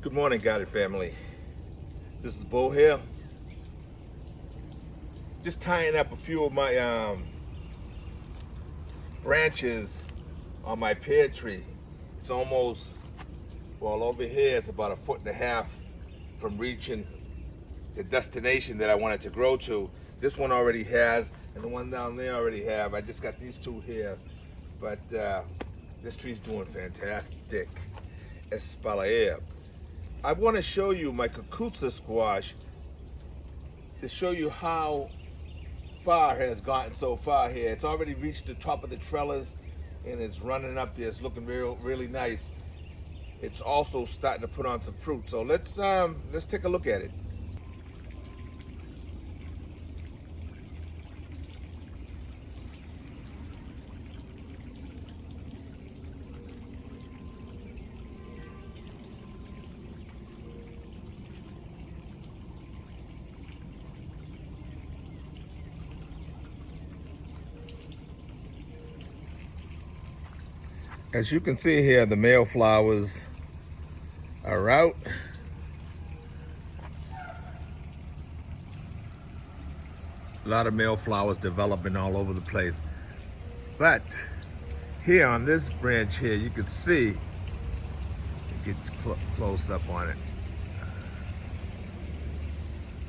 Good morning, Guided family. This is Bo here. Just tying up a few of my branches on my pear tree. It's almost, well, over here it's about 1.5 feet from reaching the destination that I wanted to grow to. This one already has, and the one down there already have. I just got these two here, but this tree's doing fantastic. Espalaer. I want to show you my cucuzza squash to show you how far it has gotten so far here. It's already reached the top of the trellis and it's running up there. It's looking really nice. It's also starting to put on some fruit. So let's take a look at it. As you can see here, the male flowers are out. A lot of male flowers developing all over the place. But here on this branch here, you can see, get close up on it.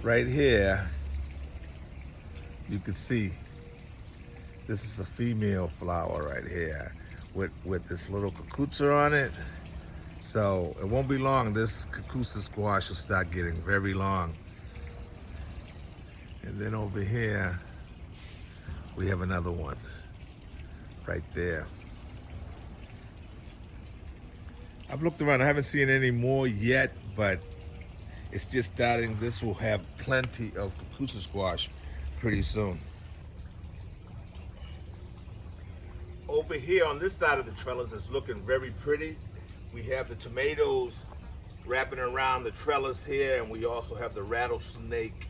Right here, you can see this is a female flower right here with this little cucuzza on it. So it won't be long, this cucuzza squash will start getting very long. And then over here, we have another one right there. I've looked around, I haven't seen any more yet, but it's just starting. This will have plenty of cucuzza squash pretty soon. Over here on this side of the trellis is looking very pretty. We have the tomatoes wrapping around the trellis here, and we also have the rattlesnake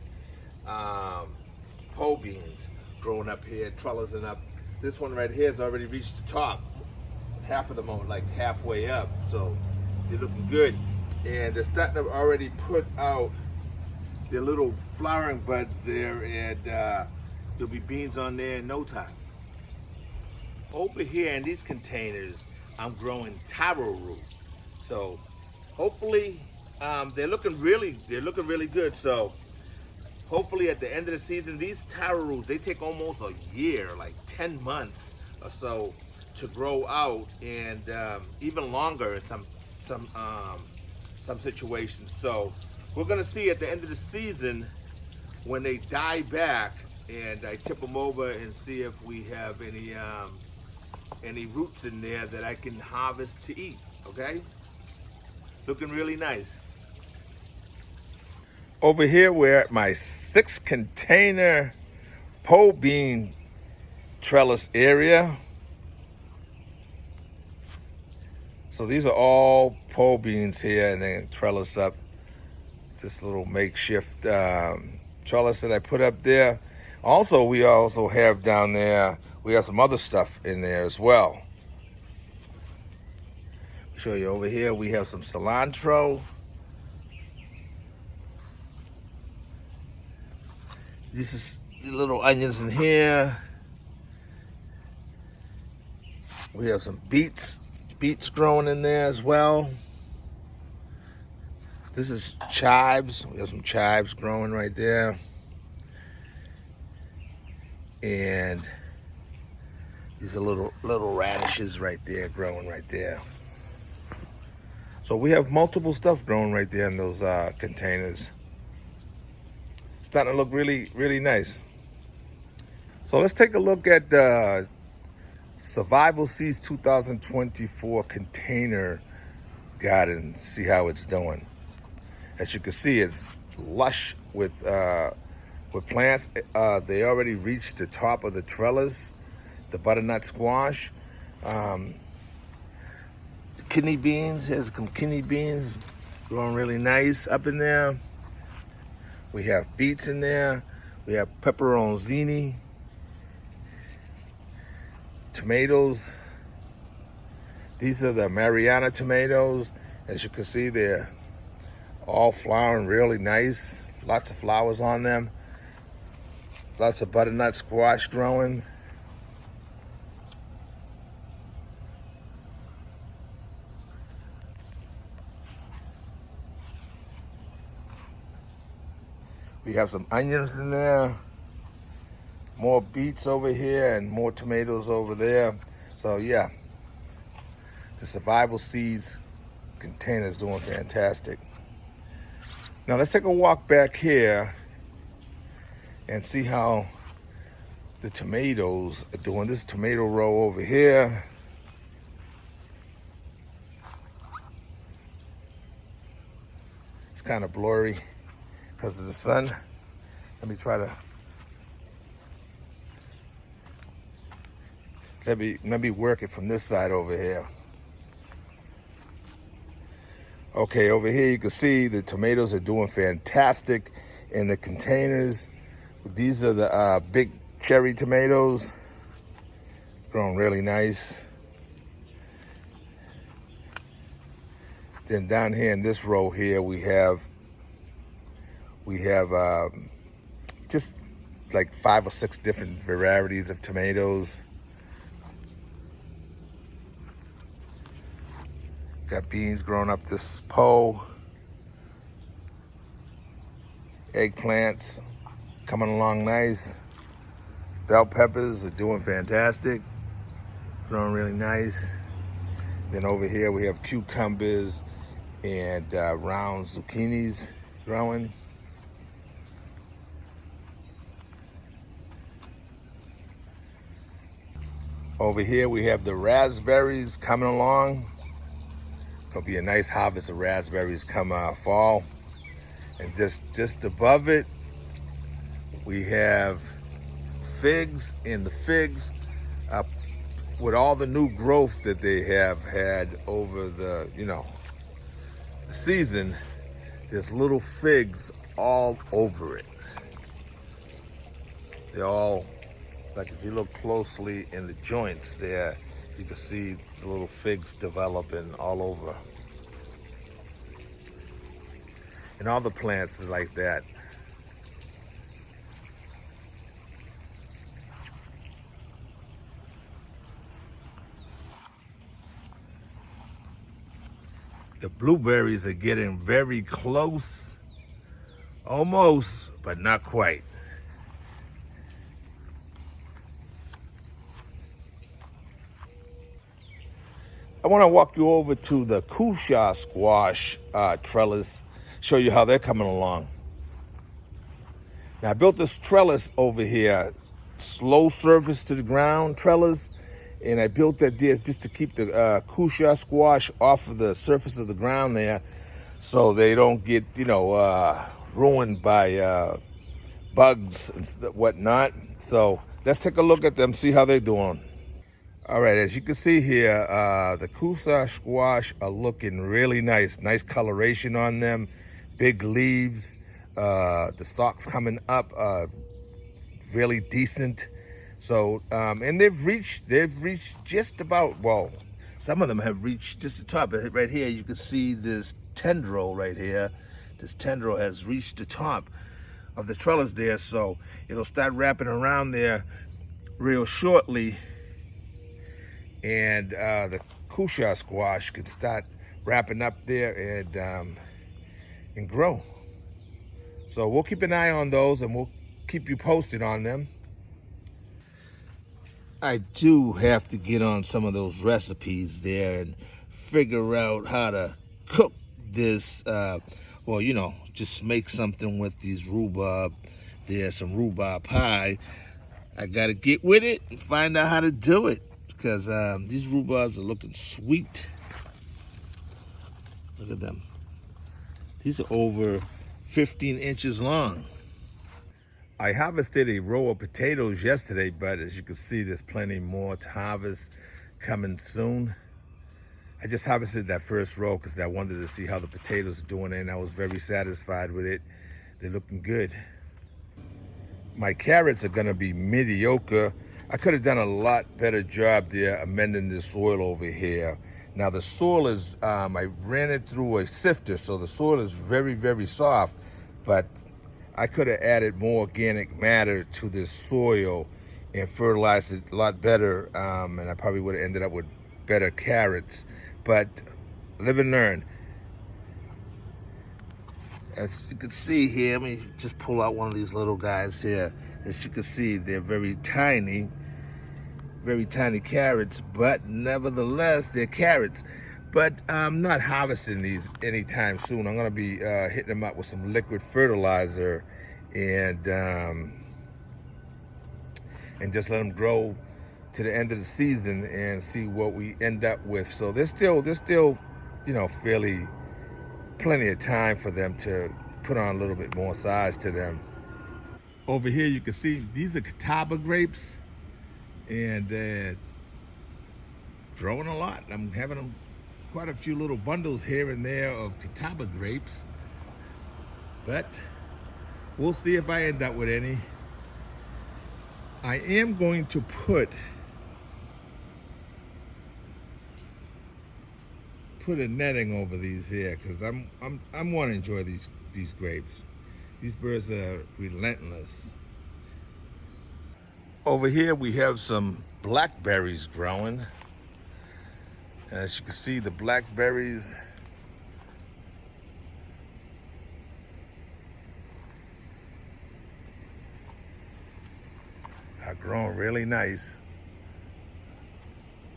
pole beans growing up here, trellising up. This one right here has already reached the top. Half of them are like halfway up, so they're looking good. And they're starting to already put out their little flowering buds there, and there'll be beans on there in no time. Over here in these containers, I'm growing taro root. So hopefully they're looking really good. So hopefully at the end of the season, these taro roots, they take almost a year, like 10 months or so to grow out, and even longer in some situations. So we're gonna see at the end of the season when they die back, and I tip them over and see if we have any roots in there that I can harvest to eat, okay? Looking really nice. Over here, we're at my 6-container pole bean trellis area. So these are all pole beans here, and then trellis up this little makeshift trellis that I put up there. Also, we also have down there, we have some other stuff in there as well. I'll show you over here, we have some cilantro. This is the little onions in here. We have some beets growing in there as well. This is chives. We have some chives growing right there. And these are little radishes right there, growing right there. So we have multiple stuff growing right there in those containers. Starting to look really nice. So let's take a look at the Survival Seeds 2024 container garden, see how it's doing. As you can see, it's lush with plants. They already reached the top of the trellis. The butternut squash, kidney beans. Here's some kidney beans growing really nice up in there. We have beets in there. We have pepperoncini, tomatoes. These are the Mariana tomatoes. As you can see, they're All flowering really nice. Lots of flowers on them. Lots of butternut squash growing. We have some onions in there. More beets over here and more tomatoes over there. So yeah, the survival seeds container is doing fantastic. Now let's take a walk back here and see how the tomatoes are doing. This tomato row over here. It's kind of blurry because of the sun. Let me try to, let me work it from this side over here. Okay, over here you can see the tomatoes are doing fantastic in the containers. These are the big cherry tomatoes, growing really nice. Then down here in this row here we have just like 5 or 6 different varieties of tomatoes. Got beans growing up this pole. Eggplants coming along nice. Bell peppers are doing fantastic. Growing really nice. Then over here we have cucumbers and round zucchinis growing. Over here we have the raspberries coming along. Gonna be a nice harvest of raspberries come fall. And just above it, we have figs, and the figs, with all the new growth that they have had over the the season, there's little figs all over it. They're all, like if you look closely in the joints there, you can see the little figs developing all over. And all the plants is like that. The blueberries are getting very close, almost, but not quite. I want to walk you over to the cusha squash trellis, show you how they're coming along. Now I built this trellis over here, slow surface to the ground trellis, and I built that there just to keep the cusha squash off of the surface of the ground there, so they don't get ruined by bugs and whatnot. So let's take a look at them, see how they're doing. All right, as you can see here, the cusha squash are looking really nice. Nice coloration on them, big leaves. The stalks coming up, really decent. So, and they've reached just about, well, some of them have reached just the top. Right here, you can see this tendril right here. This tendril has reached the top of the trellis there, so it'll start wrapping around there real shortly. And the cusha squash could start wrapping up there and grow. So we'll keep an eye on those and we'll keep you posted on them. I do have to get on some of those recipes there and figure out how to cook this, just make something with these rhubarb. There's some rhubarb pie. I gotta get with it and find out how to do it, because these rhubarbs are looking sweet. Look at them. These are over 15 inches long. I harvested a row of potatoes yesterday, but as you can see, there's plenty more to harvest coming soon. I just harvested that first row because I wanted to see how the potatoes are doing, and I was very satisfied with it. They're looking good. My carrots are gonna be mediocre. I could have done a lot better job there amending the soil over here. Now the soil is, I ran it through a sifter, so the soil is very, very soft, but I could have added more organic matter to this soil and fertilized it a lot better, and I probably would have ended up with better carrots. But live and learn. As you can see here, let me just pull out one of these little guys here. As you can see, they're very tiny carrots, but nevertheless, they're carrots. But I'm not harvesting these anytime soon. I'm gonna be hitting them up with some liquid fertilizer and just let them grow to the end of the season and see what we end up with. So there's still, you know, plenty of time for them to put on a little bit more size to them. Over here you can see these are catawba grapes, and growing a lot. I'm having them quite a few little bundles here and there of catawba grapes, but we'll see if I end up with any. I am going to put a netting over these here because I'm want to enjoy these grapes. These birds are relentless. Over here we have some blackberries growing. As you can see, the blackberries are growing really nice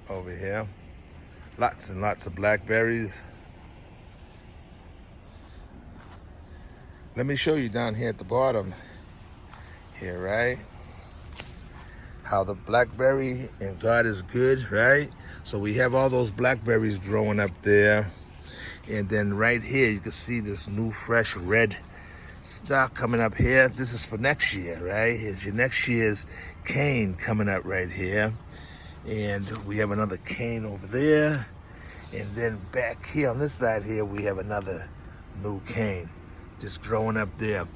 over here. Lots and lots of blackberries. Let me show you down here at the bottom here, right? How the blackberry and God is good, right? So we have all those blackberries growing up there. And then right here, you can see this new fresh red stock coming up here. This is for next year, right? Here's your next year's cane coming up right here. And we have another cane over there. And then back here on this side here, we have another new cane just growing up there.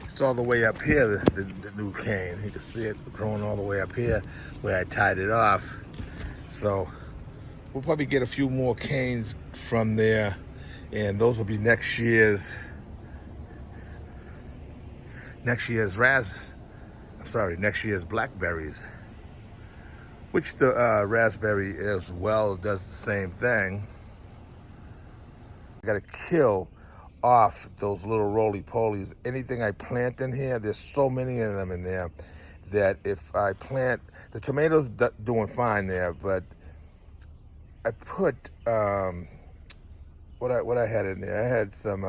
It's all the way up here, the new cane. You can see it growing all the way up here where I tied it off. So we'll probably get a few more canes from there, and those will be next year's blackberries, which the raspberry as well does the same thing. I gotta kill off those little roly-polies. Anything I plant in here, there's so many of them in there that if I plant, the tomatoes doing fine there, but I put what I had in there. I had some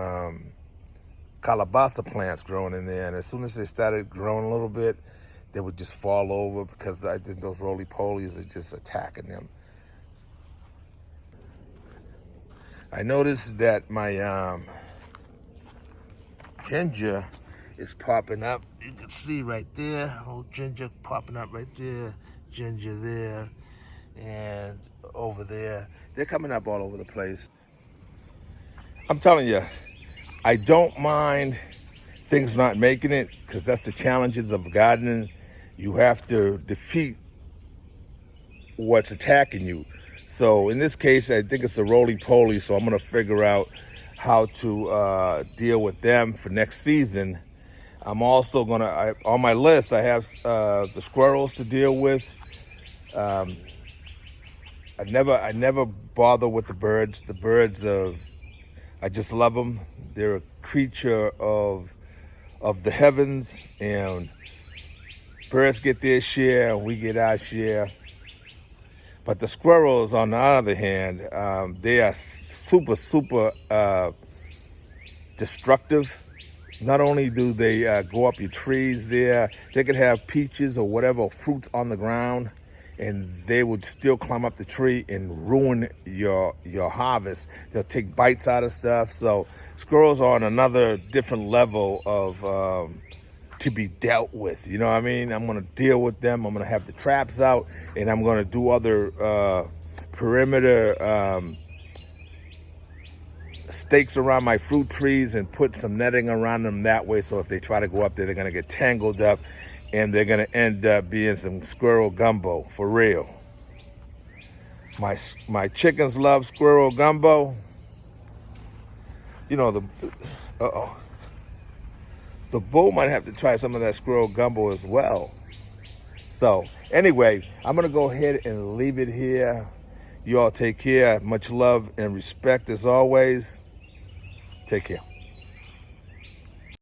calabaza plants growing in there, and as soon as they started growing a little bit, they would just fall over because I think those roly-polies are just attacking them. I noticed that my ginger is popping up. You can see right there, old ginger popping up right there, ginger there, and over there. They're coming up all over the place. I'm telling you, I don't mind things not making it, because that's the challenges of gardening. You have to defeat what's attacking you. So in this case, I think it's a roly-poly, so I'm gonna figure out how to deal with them for next season. I'm also gonna, on my list, I have the squirrels to deal with. I never bother with the birds. The birds, I just love them. They're a creature of the heavens, and birds get their share and we get our share. But the squirrels, on the other hand, they are super destructive. Not only do they go up your trees there, they could have peaches or whatever fruits on the ground, and they would still climb up the tree and ruin your harvest. They'll take bites out of stuff. So squirrels are on another different level of to be dealt with. You know what I mean? I'm gonna deal with them. I'm gonna have the traps out, and I'm gonna do other perimeter stakes around my fruit trees and put some netting around them that way. So if they try to go up there, they're gonna get tangled up, and they're gonna end up being some squirrel gumbo for real. My chickens love squirrel gumbo. You know, the bull might have to try some of that squirrel gumbo as well. So anyway, I'm gonna go ahead and leave it here. You all take care. Much love and respect as always. Take care.